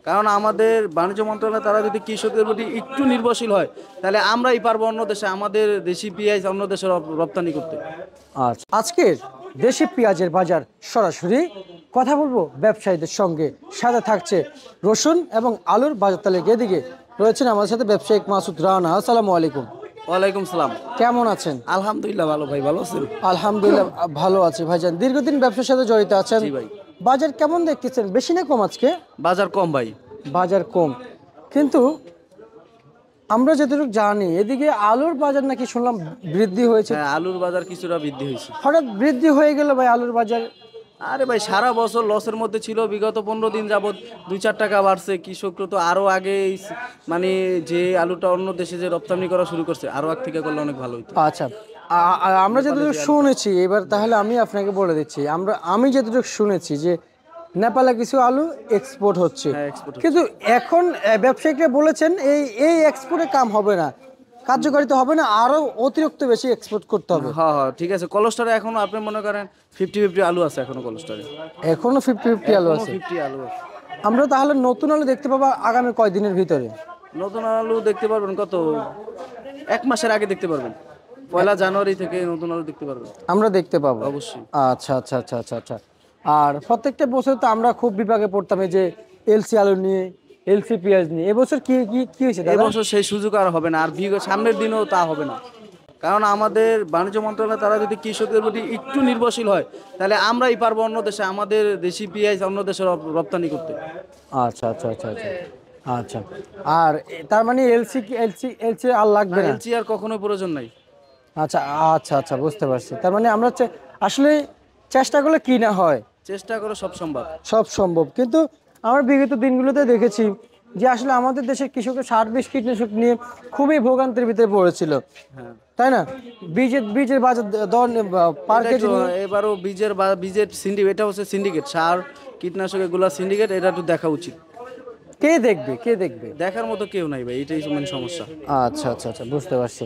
কারণ আমাদের বাণিজ্য মন্ত্রণালয় তারা যদি কৃষকদের প্রতি একটু নির্ভরশীল হয়, তাহলে আমরাই পারবো অন্য দেশে আমাদের দেশি পেঁয়াজ অন্য দেশে রপ্তানি করতে। আচ্ছা, আজকের দেশি পেঁয়াজের বাজার সরাসরি কথা বলবো ব্যবসায়ীদের সঙ্গে, সাথে থাকছে রসুন এবং আলুর বাজার তালিকা। এদিকে রয়েছেন আমাদের সাথে ব্যবসায়িক মাসুদ রানা। আসসালামু আলাইকুম। ওয়ালাইকুম সালাম। কেমন আছেন? আলহামদুলিল্লাহ ভালো ভাই, ভালো আছেন? আলহামদুলিল্লাহ ভালো আছি ভাইজান। দীর্ঘদিন ব্যবসার সাথে জড়িত আছেন। জি ভাই। বাজার কেমন দেখতেছেন? বেশি না কম আজকে? বাজার কম ভাই। বাজার কম, কিন্তু আমরা যতটুকু জানি এদিকে আলুর বাজার নাকি শুনলাম বৃদ্ধি হয়েছে। হ্যাঁ, আলুর বাজার কিছুটা বৃদ্ধি হয়েছে। হঠাৎ বৃদ্ধি হয়ে গেল ভাই আলুর বাজার? আরে ভাই, সারা বছর লসের মধ্যে ছিল, বিগত 15 দিন যাবত 2-4 টাকা বাড়ছে। কৃষকরা তো আরো আগে মানে যে আলুটা অন্য দেশে যে রপ্তানি করা শুরু করছে, আরো আগ থেকে করলে অনেক ভালো হতো। আচ্ছা, আমরা যতটুকু শুনেছি, এবার তাহলে আমি আপনাকে বলে দিচ্ছি, আমি যতটুকু শুনেছি যে নেপালে কিছু আলু এক্সপোর্ট হচ্ছে, হ্যাঁ, export হচ্ছে। কিন্তু এখন ব্যবসায়িকরা বলেছেন এই এক্সপোর্টে কাম হবে না, কার্যকারিতা হবে না, আরো অতিরিক্ত বেশি এক্সপোর্ট করতে হবে। হ্যাঁ হ্যাঁ, ঠিক আছে। কোলেস্টারে এখনো আপনি মনে করেন 50-50 আলু আছে এখনো কোলেস্টারে। এখনো 50-50 আলু আছে। 50 আলু আছে। আমরা তাহলে নতুন আলু দেখতে পাবো আগামী কয়দিনের ভিতরে? নতুন আলু দেখতে পারবেন কত, 1 মাসের আগে দেখতে পারবেন। 1 জানুয়ারি থেকে নতুন আলু দেখতে পারবেন। আমরা দেখতে পাবো অবশ্যই। আচ্ছা আচ্ছা আচ্ছা আচ্ছা আচ্ছা। আর প্রত্যেকটা বছর তো আমরা খুব বিভাগে পড়তাম এই যে এলসি আলু নিয়ে, এলসি পেঁয়াজ নিয়ে। এবছর কি কি কি হয়েছে দাদা? এবছর সেই সুযোগ আর হবে না, আর সামনের দিনেও তা হবে না। কারণ আমাদের বাণিজ্য মন্ত্রণালয় তারা যদি কৃষকদের প্রতি একটু নির্ভরশীল হয়, তাহলে আমরাই পারবো অন্য দেশে আমাদের দেশি পেঁয়াজ অন্য দেশে রপ্তানি করতে। আচ্ছা আচ্ছা আচ্ছা আচ্ছা আচ্ছা। আর তার মানে এলসি এলসি এলসি আর লাগবে না? এলসি আর কখনোই প্রয়োজন নাই। আচ্ছা আচ্ছা আচ্ছা, বুঝতে পারছি। তার মানে আমরা আসলে চেষ্টা করলে কি না হয়, চেষ্টা করে সব সম্ভব। সব সম্ভব। কিন্তু আমরা বিগত দিনগুলোতে দেখেছি যে আসলে আমাদের দেশের কৃষকের সার বিষ কীটনাশক নিয়ে খুবই ভোগান্তির ভিতরে পড়েছিল, হ্যাঁ, তাই না? বীজের বাজার দর পার কেজি এবারও বীজের সিন্ডিকেট, এটা হচ্ছে সিন্ডিকেট, সার কীটনাশক এগুলা সিন্ডিকেট, এটা একটু দেখা উচিত। কে দেখবে, কে দেখবে? দেখার মতো কেউ নাই ভাই, এটাই মানে সমস্যা। আচ্ছা আচ্ছা আচ্ছা, বুঝতে পারছি।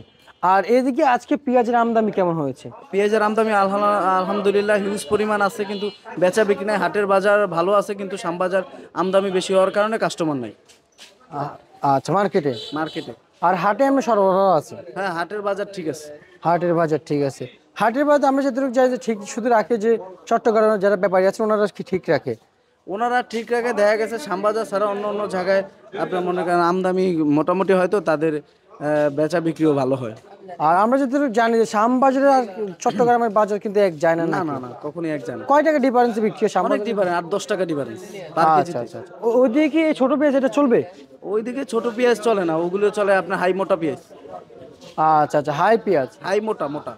আর এদিকে আজকে পেঁয়াজের আমদানি কেমন হয়েছে? পেঁয়াজের আমদানি আলহামদুলিল্লাহ হিউজ পরিমাণ আছে, কিন্তু বেচা বিক্রি নাই। হাটের বাজার ভালো আছে, কিন্তু শ্যামবাজার আমদানি বেশি হওয়ার কারণে কাস্টমার নাই আচ্ছা, মার্কেটে। মার্কেটে। আর হাটে আমরা সরবরাহ আছে? হ্যাঁ, হাটের বাজার ঠিক আছে। হাটের বাজার ঠিক আছে। হাটের বাজার আমরা যতটুকু যাই যে ঠিক শুধু রাখে যে চট্টগ্রামের যারা ব্যাপারী আছে ওনারা কি ঠিক রাখে? ওনারা ঠিক রাখে। দেখা গেছে শ্যামবাজার ছাড়া অন্য অন্য জায়গায় আপনার মনে করেন আমদানি মোটামুটি হয়তো তাদের বেচা বিক্রিও ভালো হয়। আর আমরা যতটুকু জানি যে শ্যামবাজার আর চট্টগ্রামের বাজার কিন্তু এক যায় না। না নাকি? না না, কখনোই এক জানা। কয় টাকা ডিফারেন্স বিক্রি হয় অনেক শ্যামবাজার? ডিফারেন্স, 8-10 টাকা ডিফারেন্স পার আচ্ছা কেজিতে। আচ্ছা আচ্ছা। ওইদিকে কি এই ছোট পেঁয়াজ এটা চলবে? ওইদিকে ছোট পেঁয়াজ চলে না, ওগুলো চলে আপনার হাই মোটা পেঁয়াজ। আচ্ছা আচ্ছা, হাই পেঁয়াজ। হাই মোটা মোটা।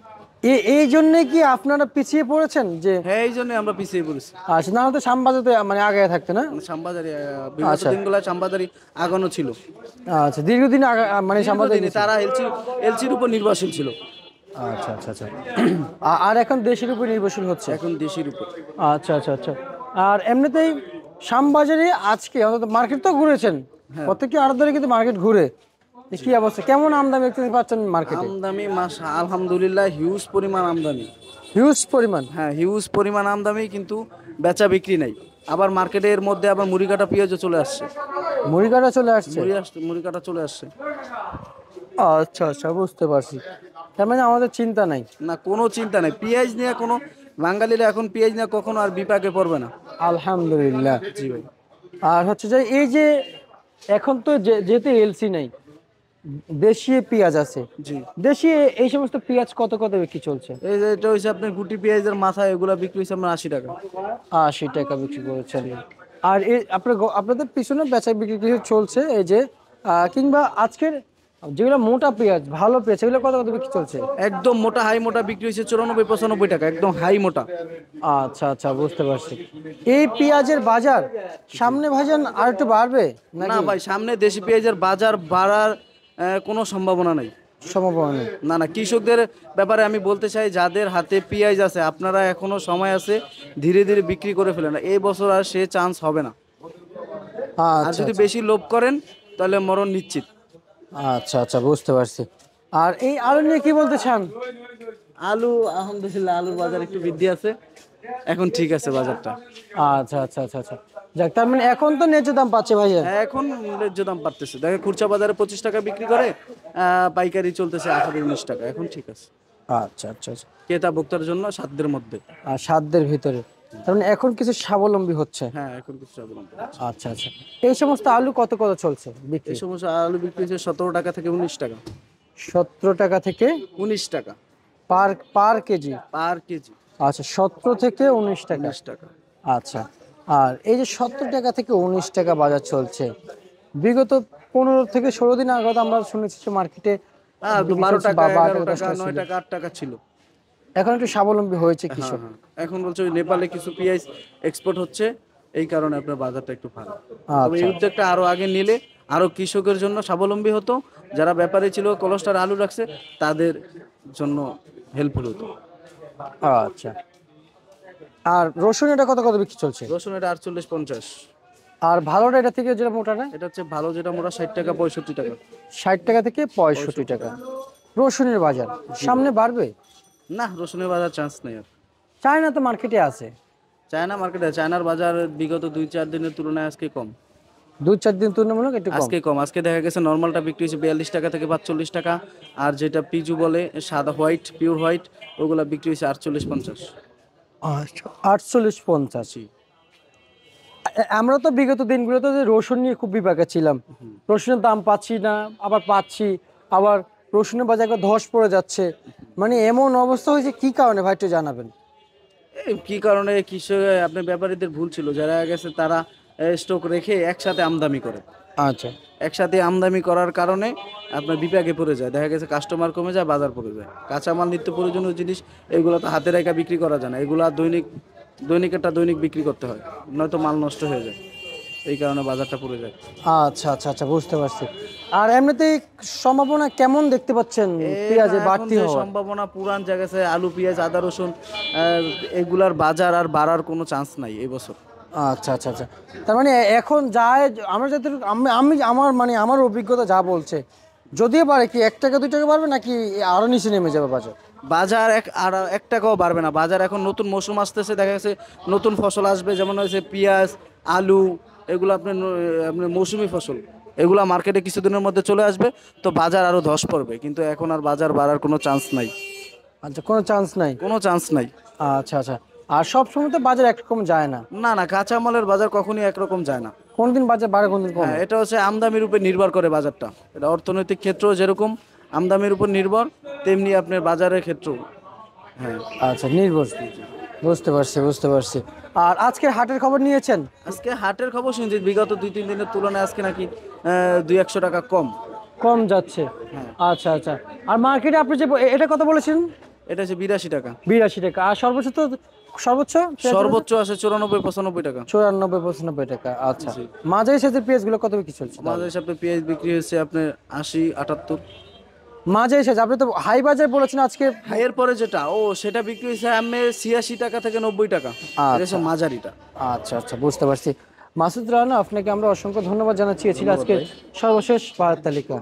এই জন্য কি আপনারা পিছিয়ে পড়েছেন যে? হ্যাঁ, এই জন্য আমরা পিছিয়ে পড়েছি। আচ্ছা, না হলে তো শ্যামবাজারে মানে আগে থাকতে না? শ্যামবাজারি বিগত আচ্ছা। দিনগুলো শ্যামবাজারি আগানো ছিল। আচ্ছা, দীর্ঘদিন আগে মানে শ্যামবাজারে দীর্ঘদিনে তারা এলসির উপর নির্ভরশীল ছিল। আচ্ছা আচ্ছা আচ্ছা। আর এখন দেশের উপর নির্ভরশীল হচ্ছে? এখন দেশের উপর। আচ্ছা আচ্ছা আচ্ছা। আর এমনিতেই শ্যামবাজারে আজকে অন্তত মার্কেট তো ঘুরেছেন, প্রত্যেকটি আড়ত ধরে কিন্তু মার্কেট ঘুরে, কি অবস্থা, কেমন আমদানি দেখতে পাচ্ছেন মার্কেটে? আমদানি আলহামদুলিল্লাহ হিউজ পরিমাণ আমদানি। হিউজ পরিমাণ? হ্যাঁ, হিউজ পরিমাণ আমদানি, কিন্তু বেচা বিক্রি নাই। আবার মার্কেটের মধ্যে আবার মুড়িকাটা পেঁয়াজও চলে আসছে। মুড়িকাটা চলে আসছে? মুড়িকাটা চলে আসছে। আচ্ছা আচ্ছা, বুঝতে পারছি। তার মানে আমাদের চিন্তা নাই? না, কোনো চিন্তা নাই। পেঁয়াজ নিয়ে কোনো বাঙালিরা এখন পেঁয়াজ নিয়ে কখনো আর বিপাকে পড়বে না। আলহামদুলিল্লাহ। জি ভাই। আর হচ্ছে যে এই যে এখন তো যেহেতু এলসি নাই, দেশীয় পেঁয়াজ আছে, জি। দেশি এই সমস্ত পেঁয়াজ কত কত বিক্রি চলছে? এই যে এটা হচ্ছে আপনার গুটি পেঁয়াজের মাথা, এগুলা বিক্রি হচ্ছে আপনার 80 টাকা। 80 টাকা বিক্রি করেছেন। আর এই আপনাদের পিছনে বেচা বিক্রি কিছু চলছে এই যে কিংবা আজকের যেগুলো মোটা পেঁয়াজ, ভালো পেঁয়াজ, সেগুলো কত কত বিক্রি চলছে? একদম মোটা হাই মোটা বিক্রি হচ্ছে 94-95 টাকা, একদম হাই মোটা। আচ্ছা আচ্ছা, বুঝতে পারছি। এই পেঁয়াজের বাজার সামনে ভাইজান আর একটু বাড়বে না নাকি? ভাই, সামনে দেশি পেঁয়াজের বাজার বাড়ার কোনো সম্ভাবনা নাই। সম্ভাবনা নেই? না না, কৃষকদের ব্যাপারে আমি বলতে চাই, যাদের হাতে পেঁয়াজ আছে আপনারা এখনো সময় আছে, ধীরে ধীরে বিক্রি করে ফেলেন। এই বছর আর সে চান্স হবে না। আর আচ্ছা যদি বেশি লোভ করেন তাহলে মরণ নিশ্চিত। আচ্ছা আচ্ছা, বুঝতে পারছি। আর এই আলু নিয়ে কি বলতে চান? আলু আলহামদুলিল্লাহ, আলুর বাজার একটু বৃদ্ধি আছে, এখন ঠিক আছে বাজারটা। আচ্ছা আচ্ছা আচ্ছা আচ্ছা। যাক, তার মানে এখন তো ন্যায্য দাম পাচ্ছে ভাইয়া। হ্যাঁ, এখন ন্যায্য দাম পারতেছে। দেখে খুচরা বাজারে 25 টাকা বিক্রি করে, পাইকারি চলতেছে 18-19 টাকা। এখন ঠিক আছে, আচ্ছা আচ্ছা আচ্ছা। ক্রেতা ভোক্তার জন্য সাধ্যের মধ্যে। আর সাধ্যের ভিতরে, তার মানে এখন কিছু স্বাবলম্বী হচ্ছে। হ্যাঁ, এখন কিছু অবলম্বন। আচ্ছা আচ্ছা। এই সমস্ত আলু কত কত চলছে বিক্রি? এই সমস্ত আলু বিক্রি হচ্ছে 17 টাকা থেকে 19 টাকা। 17 টাকা থেকে 19 টাকা পার পার কেজি। পার কেজি। আচ্ছা, 17 থেকে 19 টাকা। 19 টাকা। আচ্ছা। আর এই যে 17 টাকা থেকে 19 টাকা বাজার চলছে, বিগত 15 থেকে 16 দিন আগে আমরা শুনেছি যে মার্কেটে 12 টাকা, 11 10 টাকা, টাকা 9 ছিল। টাকা, 8 টাকা ছিল। এখন একটু স্বাবলম্বী হয়েছে হ্যাঁ, কৃষক। হ্যাঁ। এখন বলছে ওই নেপালে কিছু পেঁয়াজ এক্সপোর্ট হচ্ছে, এই কারণে আপনার বাজারটা একটু ভালো। তবে এই আচ্ছা উদ্যোগটা আরো আগে নিলে আরো কৃষকের জন্য স্বাবলম্বী হতো, যারা ব্যাপারী ছিল ক্লাস্টার আলু রাখছে তাদের জন্য হেল্পফুল হতো। আচ্ছা। আর রসুন এটা কত কত বিক্রি চলছে? রসুন এটা 48-50। আর ভালোটা এটা থেকে যেটা মোটাটা? এটা হচ্ছে ভালো, যেটা মোটা 60 টাকা 65 টাকা। 60 টাকা থেকে 65 টাকা। রসুনের বাজার সামনে বাড়বে? না, রসুনের বাজার চান্স নেই আর। চায়না তো মার্কেটে আছে। চায়না মার্কেটে, চায়নার বাজার বিগত 2-4 দিনের তুলনায় আজকে কম। 2-4 দিন তুলনামূলক একটু কম। আজকে দেখা গেছে নর্মালটা বিক্রি হচ্ছে 42 টাকা থেকে 45 টাকা, আর যেটা পিজু বলে সাদা হোয়াইট, পিওর হোয়াইট, ওগুলা বিক্রি হচ্ছে 48-50। আচ্ছা, 48-50। জি। আমরা তো বিগত দিনগুলোতে যে রসুন নিয়ে খুব বিপাকে ছিলাম, রসুনের দাম পাচ্ছি না, আবার পাচ্ছি, আবার রসুনের বাজারে ধস পড়ে যাচ্ছে, মানে এমন অবস্থা হয়েছে, কি কারণে ভাই একটু জানাবেন? এই কি কারণে কৃষক, আপনার ব্যাপারীদের ভুল ছিল, যারা গেছে তারা স্টক রেখে একসাথে আমদানি করে। আচ্ছা একসাথে আমদানি করার কারণে আপনার বিপাকে পড়ে যায়, দেখা গেছে কাস্টমার কমে যায়, বাজার পড়ে যায়। কাঁচামাল নিত্য প্রয়োজনীয় জিনিস এগুলো তো হাতে রেখা বিক্রি করা যায় না, এগুলা দৈনিক বিক্রি করতে হয়, নয়তো মাল নষ্ট হয়ে যায়, এই কারণে বাজারটা পড়ে যায়। আচ্ছা আচ্ছা আচ্ছা, বুঝতে পারছি। আর এমনিতেই সম্ভাবনা কেমন দেখতে পাচ্ছেন পেঁয়াজের এখন বাড়তি যে হওয়ার? সম্ভাবনা পুরান জায়গাছে আলু, পেঁয়াজ, আদা, রসুন, এগুলার বাজার আর বাড়ার কোনো চান্স নাই এই বছর। আচ্ছা আচ্ছা আচ্ছা। তার মানে এখন যায়, আমরা যাতে আমি আমি আমার মানে আমার অভিজ্ঞতা যা বলছে, যদিও বাড়ে কি 1 টাকা 2 টাকা বাড়বে, নাকি আরো নিচে নেমে যাবে বাজার? বাজার আর 1 টাকাও বাড়বে না। বাজার এখন নতুন মৌসুম আসতেছে, দেখা গেছে নতুন ফসল আসবে, যেমন হয়েছে পেঁয়াজ, আলু, এগুলো আপনার আপনার মৌসুমি ফসল, এগুলা মার্কেটে কিছুদিনের মধ্যে চলে আসবে, তো বাজার আরো ধস পড়বে, কিন্তু এখন আর বাজার বাড়ার কোনো চান্স নাই। আচ্ছা, কোনো চান্স নাই। কোনো চান্স নাই। আচ্ছা আচ্ছা। আর সব সময় তো বাজার একরকম যায় না, না না, কাঁচামালের বাজার কখনই একরকম যায় না। কোনদিন বাজার বাড়ে কোনদিন কমে। হ্যাঁ, এটা হচ্ছে আমদানির উপর নির্ভর করে বাজারটা। এটা অর্থনৈতিক ক্ষেত্র যেরকম আমদানির উপর নির্ভর, তেমনি আপনার বাজারের ক্ষেত্র। হ্যাঁ। আচ্ছা, নির্ভরশীল। বুঝতে পারছি বুঝতে পারছি। আর আজকের হাটের খবর নিয়েছেন? আজকে হাটের খবর শুনছি, বিগত 2-3 দিনের তুলনায় আজকে নাকি 200-100 টাকা কম। কম যাচ্ছে। হ্যাঁ। আচ্ছা আচ্ছা। আর মার্কেটে আপনি যে এটা কত বলেছেন? এটা হচ্ছে 82 টাকা। 82 টাকা। আর সর্বোচ্চ তো সর্বোচ্চ সর্বোচ্চ আছে 94-95 টাকা। 94-95 টাকা। আচ্ছা, জি। মাঝারি সাইজের পেঁয়াজগুলো কত বিক্রি চলছে? আমাদের সাথে পেঁয়াজ বিক্রি হচ্ছে আপনার 80-78। মাঝারি সাইজ, আপনি তো হাই বাজার বলেছেন আজকে। হাইয়ের পরে যেটা সেটা বিক্রি হচ্ছে আমি 86 টাকা থেকে 90 টাকা। এটা হচ্ছে মাঝারিটা। আচ্ছা আচ্ছা, বুঝতে পারছি। মাসুদ রানা, আপনাকে আমরা অসংখ্য ধন্যবাদ জানাচ্ছি। এ ছিল আজকে সর্বশেষ বাজার তালিকা।